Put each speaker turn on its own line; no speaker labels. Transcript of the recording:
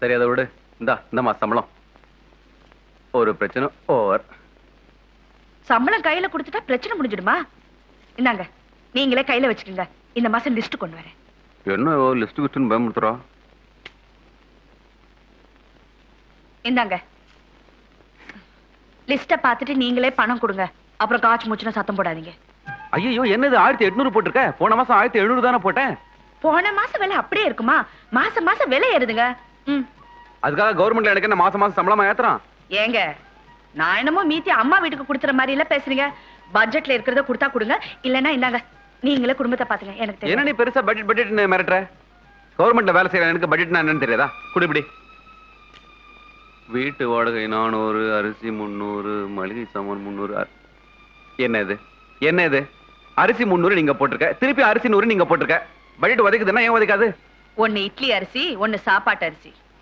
சரி அதை விடு. இந்த மாசம் சம்பளம். ஒரு பிரச்சனை ஓவர்.
சம்பளம் கையில கொடுத்துட்டா பிரச்சனை முடிஞ்சிடுமா? இந்தாங்க, நீங்களே கையில வச்சுக்கோங்க. இந்த மாசம் லிஸ்ட் கொண்டு வரேன்.
என்ன லிஸ்ட் கிஸ்ட்னு பயமுறுத்துறா?
இந்தாங்க, லிஸ்ட பார்த்துட்டு நீங்களே பணம் கொடுங்க. அப்புறம் காய்ச்சி மூச்சுனா சத்தம் போடாதீங்க.
ஐயோ, என்னது 1800 போட்டிருக்க? போன மாசம் 1700 தானே போட்டேன்.
போன மாசம் விலை அப்படியே இருக்குமா? மாசம் மாசம் விலை ஏறுதுங்க.
அதுக்காக கவர்மெண்ட்ல எனக்கு என்ன மாசம் மாசம் சம்பளமா ஏத்துறான்?
ஏங்க, நான் என்னமோ மீத்தி அம்மா வீட்டுக்கு கொடுத்துற மாதிரி இல்ல பேசுறீங்க. பட்ஜெட்ல இருக்கிறத கொடுத்தா கொடுங்க, இல்லன்னா இந்தாங்க நீங்களே குடும்பத்தை பாத்துங்க. எனக்கு தெரியும்.
என்ன நீ பெருசா பட்ஜெட் மிரட்டுற? கவர்மெண்ட்ல வேலை செய்யற எனக்கு பட்ஜெட்னா என்னன்னு தெரியாதா? குடிப்படி. வீட்டு வாடகை 400, அரிசி 300, மளிகை சாமான் 300. என்ன இது? அரிசி 300 நீங்க போட்டிருக்க, திருப்பி அரிசி 100 நீங்க போட்டிருக்க. பட்ஜெட் உதைக்குதுன்னா ஏன் உதைக்காது?
ஒன்னு இட்லி அரிசி, ஒன்னு சாப்பாட்டு அரிசி.